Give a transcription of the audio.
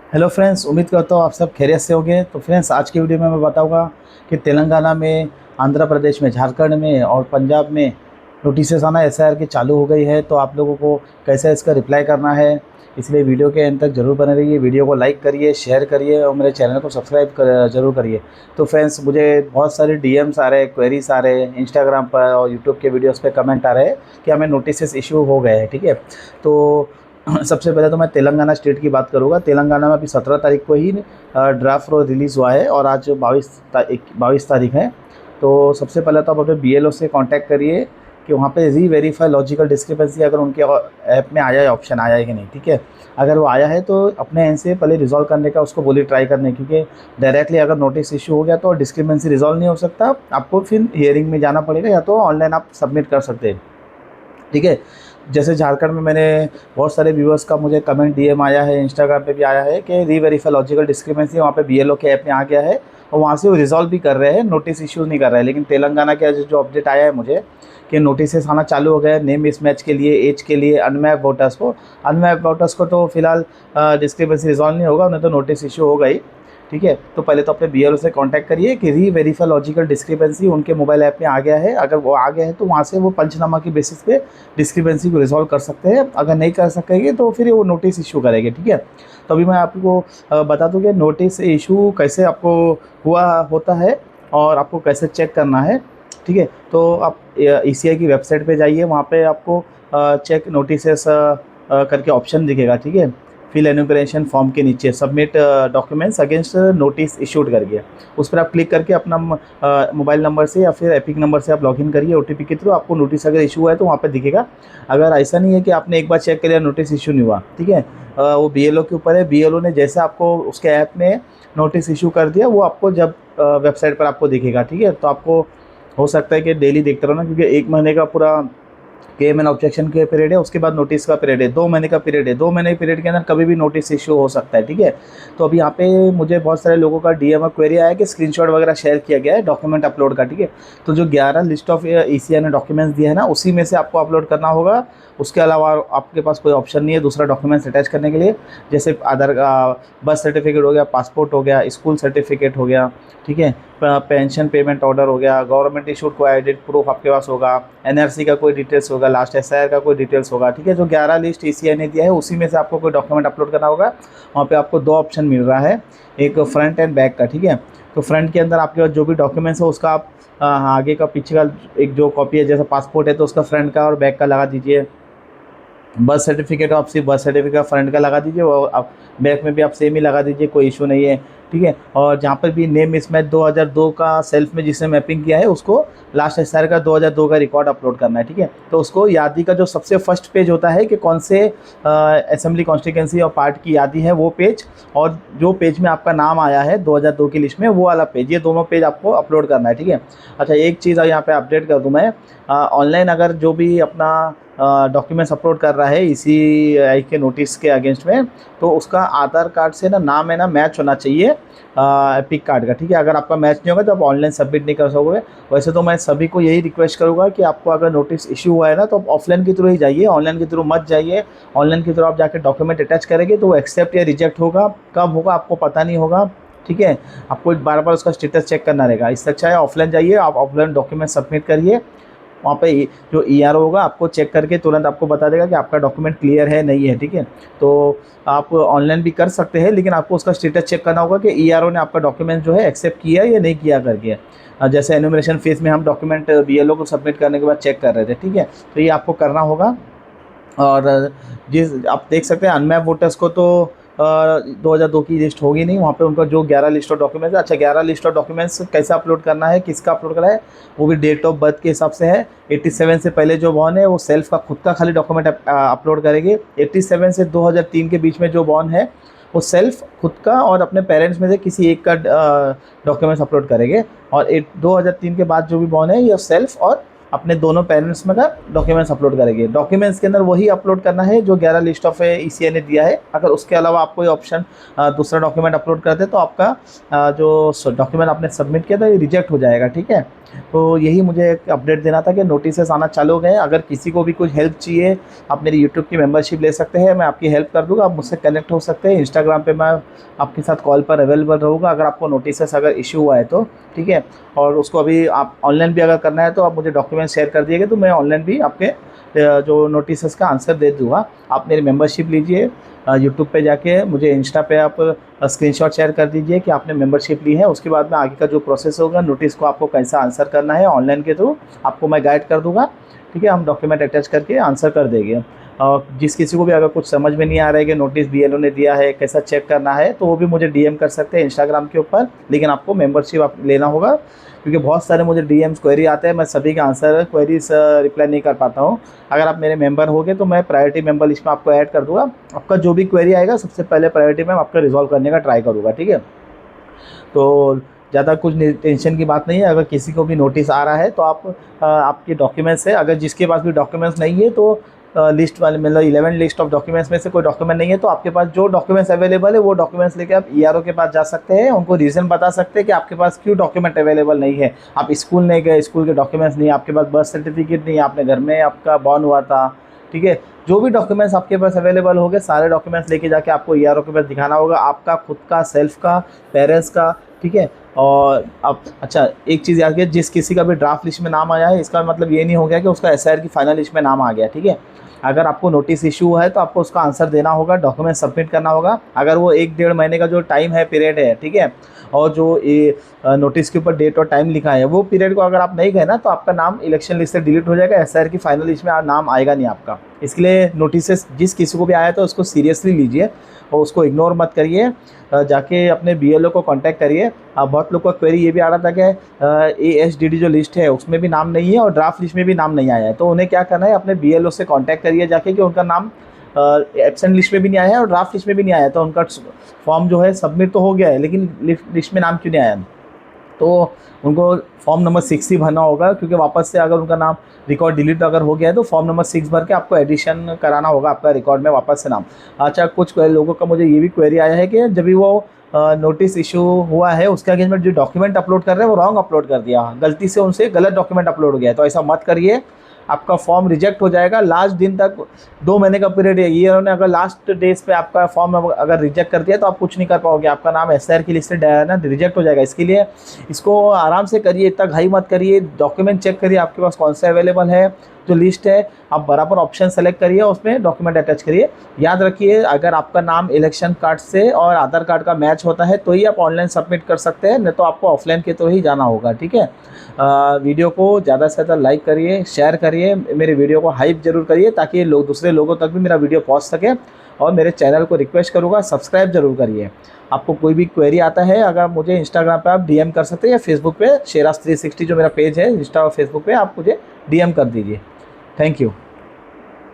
Hello friends, उम्मीद करता हूँ आप सब खैरियत से होंगे। तो फ्रेंड्स, आज की वीडियो में मैं बताऊंगा कि तेलंगाना में, आंध्र प्रदेश में, झारखंड में और पंजाब में नोटिसेस आना एसआईआर की चालू हो गई है। तो आप लोगों को कैसे इसका रिप्लाई करना है, इसलिए वीडियो के एंड तक जरूर बने रहिए। वीडियो को लाइक करिए, शेयर करिए और मेरे चैनल को सब्सक्राइब जरूर करिए। तो फ्रेंड्स, मुझे बहुत सारे डीएम्स आ रहे हैं, क्वेरीज आ रहे हैं इंस्टाग्राम पर और यूट्यूब के वीडियोज़ पे कमेंट आ रहे हैं कि हमें नोटिस इशू हो गए हैं। ठीक है, तो सबसे पहले तो मैं तेलंगाना स्टेट की बात करूँगा। तेलंगाना में अभी 17 तारीख को ही ड्राफ्ट रिलीज़ हुआ है और आज 22 तारीख है। तो सबसे पहले तो आप अपने बीएलओ से कांटेक्ट करिए कि वहाँ पे री वेरीफाई लॉजिकल डिस्क्रिपेंसी अगर उनके ऐप में आया है, ऑप्शन आया है कि नहीं। ठीक है, अगर वो आया है तो अपने एंड से पहले रिजॉल्व करने का उसको बोलिए, ट्राई करने, क्योंकि डायरेक्टली अगर नोटिस इशू हो गया तो डिस्क्रिपेंसी रिजॉल्व नहीं हो सकता। आपको फिर हियरिंग में जाना पड़ेगा या तो ऑनलाइन आप सबमिट कर सकते हैं। ठीक है, जैसे झारखंड में मैंने बहुत सारे व्यूअर्स का मुझे कमेंट डीएम आया है, इंस्टाग्राम पे भी आया है कि री वेरीफाई लॉजिकल डिस्क्रिपेंसी वहाँ पे बीएलओ के ऐप में आ गया है और वहाँ से वो रिजॉल्व भी कर रहे हैं, नोटिस इश्यूज़ नहीं कर रहे हैं। लेकिन तेलंगाना के जो अपडेट आया है मुझे कि नोटिस आना चालू हो गया है नेम मिसमैच के लिए, एज के लिए, अनमैप वोटर्स को तो फिलहाल डिस्क्रिपेंसी रिजॉल्व नहीं होगा, उन्हें तो नोटिस इशू हो गई। ठीक है, तो पहले तो अपने बीएलओ से कांटेक्ट करिए कि री वेरीफाई लॉजिकल डिस्क्रिपेंसी उनके मोबाइल ऐप में आ गया है। अगर वो आ गया है तो वहाँ से वो पंचनामा की बेसिस पे डिस्क्रिपेंसी को रिजॉल्व कर सकते हैं। अगर नहीं कर सकेंगे तो फिर वो नोटिस इशू करेंगे। ठीक है, तो अभी मैं आपको बता दूं कि नोटिस इशू कैसे आपको हुआ होता है और आपको कैसे चेक करना है। ठीक है, तो आप ईसीआई की वेबसाइट पे जाइए, वहाँ पे आपको चेक नोटिसेस करके ऑप्शन दिखेगा। ठीक है, फिल एनुमरेशन फॉर्म के नीचे submit documents against notice issued करके उस पर आप क्लिक करके अपना मोबाइल नंबर से या फिर एपिक नंबर से आप लॉगिन करिए ओटीपी के थ्रू। आपको नोटिस अगर इशू हुआ है तो वहाँ पे दिखेगा। अगर ऐसा नहीं है कि आपने एक बार चेक कर लिया नोटिस इशू नहीं हुआ, ठीक है, वो बीएलओ के ऊपर है। बीएलओ ने जैसे आपको उसके ऐप में नोटिस इशू कर दिया, वो आपको जब वेबसाइट पर आपको दिखेगा। ठीक है, तो आपको हो सकता है कि डेली देखते रहो ना, क्योंकि एक महीने का पूरा केएमएन ऑब्जेक्शन के पीरियड है, उसके बाद नोटिस का पीरियड है, 2 महीने का पीरियड है। 2 महीने के पीरियड के अंदर कभी भी नोटिस इशू हो सकता है। ठीक है, तो अभी यहाँ पे मुझे बहुत सारे लोगों का डीएम और क्वेरी आया कि स्क्रीनशॉट वगैरह शेयर किया गया है डॉक्यूमेंट अपलोड का। ठीक है, तो जो 11 लिस्ट ऑफ ईसीआई ने डॉक्यूमेंट्स दिए है ना, उसी में से आपको अपलोड करना होगा। उसके अलावा आपके पास कोई ऑप्शन नहीं है दूसरा डॉक्यूमेंट्स अटैच करने के लिए। जैसे आधार बर्थ सर्टिफिकेट हो गया, पासपोर्ट हो गया, स्कूल सर्टिफिकेट हो गया। ठीक है, पेंशन पेमेंट ऑर्डर हो गया, गवर्नमेंट इशूड कोई आइडेंट प्रूफ आपके पास होगा, एनआरसी का कोई डिटेल्स होगा, लास्ट एसआईआर का कोई डिटेल्स होगा। ठीक है, जो 11 लिस्ट ईसीआई ने दिया है उसी में से आपको कोई डॉक्यूमेंट अपलोड करना होगा। वहाँ पे आपको 2 ऑप्शन मिल रहा है, एक फ्रंट एंड बैक का। ठीक है, तो फ्रंट के अंदर आपके पास जो भी डॉक्यूमेंट्स है उसका आप आगे का पीछे का एक जो कॉपी है, जैसे पासपोर्ट है तो उसका फ्रंट का और बैक का लगा दीजिए। बर्थ सर्टिफिकेट आप सिर्फ बर्थ सर्टिफिकेट फ्रंट का लगा दीजिए और आप बैक में भी आप सेम ही लगा दीजिए, कोई इशू नहीं है। ठीक है, और जहाँ पर भी नेम मिसमैच 2002 का सेल्फ में जिसने मैपिंग किया है उसको लास्ट एसआर का 2002 का रिकॉर्ड अपलोड करना है। ठीक है, तो उसको यादी का जो सबसे फर्स्ट पेज होता है कि कौन से असेंबली कॉन्स्टिट्यूंसी और पार्ट की यादी है वो पेज, और जो पेज में आपका नाम आया है 2002 की लिस्ट में वो वाला पेज, ये दोनों पेज आपको अपलोड करना है। ठीक है, अच्छा एक चीज़ यहाँ पे अपडेट कर दूँ मैं, ऑनलाइन अगर जो भी अपना डॉक्यूमेंट्स अपलोड कर रहा है इसी आई के नोटिस के अगेंस्ट में, तो उसका आधार कार्ड से ना नाम है ना मैच होना चाहिए एपिक कार्ड का। ठीक है, अगर आपका मैच नहीं होगा तो आप ऑनलाइन सबमिट नहीं कर सकोगे। वैसे तो मैं सभी को यही रिक्वेस्ट करूँगा कि आपको अगर नोटिस इशू हुआ है ना तो आप ऑफलाइन के थ्रू ही जाइए, ऑनलाइन के थ्रू मत जाइए। ऑनलाइन के थ्रू आप जाकर डॉक्यूमेंट अटैच करेंगे तो वो एक्सेप्ट या रिजेक्ट होगा, कब होगा आपको पता नहीं होगा। ठीक है, आपको बार बार उसका स्टेटस चेक करना रहेगा। इससे अच्छा है ऑफलाइन जाइए, आप ऑफलाइन डॉक्यूमेंट सबमिट करिए। वहाँ पे जो ईआरओ होगा आपको चेक करके तुरंत आपको बता देगा कि आपका डॉक्यूमेंट क्लियर है नहीं है। ठीक है, तो आप ऑनलाइन भी कर सकते हैं, लेकिन आपको उसका स्टेटस चेक करना होगा कि ईआरओ ने आपका डॉक्यूमेंट जो है एक्सेप्ट किया या नहीं किया करके। जैसे एनुमरेशन फेज में हम डॉक्यूमेंट बीएलओ को सबमिट करने के बाद चेक कर रहे थे। ठीक है, तो ये आपको करना होगा। और जिस आप देख सकते हैं अनमैप वोटर्स को तो 2002 की लिस्ट होगी नहीं, वहाँ पे उनका जो 11 लिस्ट ऑफ डॉक्यूमेंट्स है। अच्छा, 11 लिस्ट ऑफ डॉक्यूमेंट्स कैसे अपलोड करना है, किसका अपलोड करना है, वो भी डेट ऑफ बर्थ के हिसाब से है। 87 से पहले जो बॉर्न है वो सेल्फ का खुद का खाली डॉक्यूमेंट अपलोड करेंगे। 87 से 2003 के बीच में जो बॉर्न है वो सेल्फ खुद का और अपने पेरेंट्स में से किसी एक का डॉक्यूमेंट्स अपलोड करेंगे। और 2003 के बाद जो भी बॉर्न है ये सेल्फ और अपने दोनों पेरेंट्स में का डॉक्यूमेंट्स अपलोड करेंगे। डॉक्यूमेंट्स के अंदर वही अपलोड करना है जो 11 लिस्ट ऑफ ईसीआई ने दिया है। अगर उसके अलावा आप कोई ऑप्शन दूसरा डॉक्यूमेंट अपलोड करते तो आपका जो डॉक्यूमेंट आपने सबमिट किया था ये रिजेक्ट हो जाएगा, ठीक है। तो यही मुझे एक अपडेट देना था कि नोटिसेस आना चालू हो गए। अगर किसी को भी कुछ हेल्प चाहिए आप मेरी यूट्यूब की मेंबरशिप ले सकते हैं, मैं आपकी हेल्प कर दूंगा। आप मुझसे कनेक्ट हो सकते हैं। इंस्टाग्राम पे मैं आपके साथ कॉल पर अवेलेबल रहूँगा अगर आपको नोटिसेस अगर इशू हुआ है तो, ठीक है। और उसको अभी आप ऑनलाइन भी अगर करना है तो आप मुझे डॉक्यूमेंट शेयर कर दिएगा तो मैं ऑनलाइन भी आपके जो नोटिसेस का आंसर दे दूँगा। आप मेरी मेंबरशिप लीजिए, यूट्यूब पे जाके मुझे इंस्टा पे आप स्क्रीनशॉट शेयर कर दीजिए कि आपने मेंबरशिप ली है। उसके बाद में आगे का जो प्रोसेस होगा नोटिस को आपको कैसा आंसर करना है ऑनलाइन के थ्रू आपको मैं गाइड कर दूंगा, ठीक है। हम डॉक्यूमेंट अटैच करके आंसर कर देंगे। और जिस किसी को भी अगर कुछ समझ में नहीं आ रहा है कि नोटिस बीएलओ ने दिया है कैसा चेक करना है तो वो भी मुझे डीएम कर सकते हैं इंस्टाग्राम के ऊपर। लेकिन आपको मेंबरशिप आप लेना होगा क्योंकि बहुत सारे मुझे डीएम्स क्वेरी आते हैं, मैं सभी के आंसर क्वेरीज रिप्लाई नहीं कर पाता हूँ। अगर आप मेरे मेंबर होगे तो मैं प्रायोरिटी मेंबर लिस्ट में आपको ऐड कर दूँगा। आपका जो भी क्वेरी आएगा सबसे पहले प्रायोरिटी में आपका रिजॉल्व करने का ट्राई करूँगा, ठीक है। तो ज़्यादा कुछ टेंशन की बात नहीं है। अगर किसी को भी नोटिस आ रहा है तो आप आपके डॉक्यूमेंट्स है, अगर जिसके पास भी डॉक्यूमेंट्स नहीं है तो लिस्ट वाले मतलब 11 लिस्ट ऑफ डॉक्यूमेंट्स में से कोई डॉक्यूमेंट नहीं है तो आपके पास जो डॉक्यूमेंट्स अवेलेबल है वो डॉक्यूमेंट्स लेके आप ईआरओ के पास जा सकते हैं। उनको रीज़न बता सकते हैं कि आपके पास क्यों डॉक्यूमेंट अवेलेबल नहीं है। आप स्कूल नहीं गए, स्कूल के डॉक्यूमेंट्स नहीं, आपके पास बर्थ सर्टिफिकेट नहीं, आपने घर में आपका बॉर्न हुआ था, ठीक है। जो भी डॉक्यूमेंट्स आपके पास अवेलेबल होंगे सारे डॉक्यूमेंट्स लेके जाके आपको ईआरओ के पास दिखाना होगा, आपका खुद का, सेल्फ का, पेरेंट्स का, ठीक है। और अब अच्छा एक चीज़ याद रखिए, जिस किसी का भी ड्राफ्ट लिस्ट में नाम आया है इसका मतलब ये नहीं हो गया कि उसका एसआईआर की फाइनल लिस्ट में नाम आ गया, ठीक है। अगर आपको नोटिस इशू हुआ है तो आपको उसका आंसर देना होगा, डॉक्यूमेंट सबमिट करना होगा। अगर वो 1-1.5 महीने का जो टाइम है, पीरियड है, ठीक है, और जो ये नोटिस के ऊपर डेट और टाइम लिखा है वो पीरियड को अगर आप नहीं गए ना तो आपका नाम इलेक्शन लिस्ट से डिलीट हो जाएगा, एसआईआर की फाइनल लिस्ट में नाम आएगा नहीं आपका। इसके लिए नोटिस जिस किसी को भी आया तो उसको सीरियसली लीजिए और उसको इग्नोर मत करिए। जाके अपने बीएलओ को कांटेक्ट करिए। बहुत लोग का क्वेरी ये भी आ रहा था कि एएसडीडी जो लिस्ट है उसमें भी नाम नहीं है और ड्राफ्ट लिस्ट में भी नाम नहीं आया है, तो उन्हें क्या करना है अपने बीएलओ से कांटेक्ट करिए जाके कि उनका नाम एब्सेंट लिस्ट में भी नहीं आया है और ड्राफ्ट लिस्ट में भी नहीं आया, तो उनका फॉर्म जो है सबमिट तो हो गया है लेकिन लिस्ट में नाम क्यों नहीं आया। तो उनको फॉर्म नंबर 6 ही भरना होगा क्योंकि वापस से अगर उनका नाम रिकॉर्ड डिलीट अगर हो गया है तो फॉर्म नंबर 6 भर के आपको एडिशन कराना होगा आपका रिकॉर्ड में वापस से नाम। अच्छा कुछ लोगों का मुझे ये भी क्वेरी आया है कि जब भी वो नोटिस इशू हुआ है उसके अगेंस्ट में जो डॉक्यूमेंट अपलोड कर रहे हैं वो रॉन्ग अपलोड कर दिया, गलती से उनसे गलत डॉक्यूमेंट अपलोड हो गया है। तो ऐसा मत करिए, आपका फॉर्म रिजेक्ट हो जाएगा। लास्ट दिन तक 2 महीने का पीरियड है, ये उन्होंने अगर लास्ट डेज पे आपका फॉर्म अगर रिजेक्ट कर दिया तो आप कुछ नहीं कर पाओगे, आपका नाम एसआईआर की लिस्ट से ना रिजेक्ट हो जाएगा। इसके लिए इसको आराम से करिए, इतना घाई मत करिए, डॉक्यूमेंट चेक करिए आपके पास कौन सा अवेलेबल है, जो लिस्ट है आप बराबर ऑप्शन सेलेक्ट करिए, उसमें डॉक्यूमेंट अटैच करिए। याद रखिए अगर आपका नाम इलेक्शन कार्ड से और आधार कार्ड का मैच होता है तो ही आप ऑनलाइन सबमिट कर सकते हैं, नहीं तो आपको ऑफलाइन के तो ही जाना होगा, ठीक है। वीडियो को ज़्यादा से ज़्यादा लाइक करिए, शेयर करिए, मेरे वीडियो को हाइप जरूर करिए ताकि लोग दूसरे लोगों तक भी मेरा वीडियो पहुंच सके। और मेरे चैनल को रिक्वेस्ट करूँगा सब्सक्राइब जरूर करिए। आपको कोई भी क्वेरी आता है अगर मुझे इंस्टाग्राम पे आप डीएम कर सकते हैं या फेसबुक पे शेराज 360 जो मेरा पेज है इंस्टा और फेसबुक पे आप मुझे डीएम कर दीजिए। Thank you.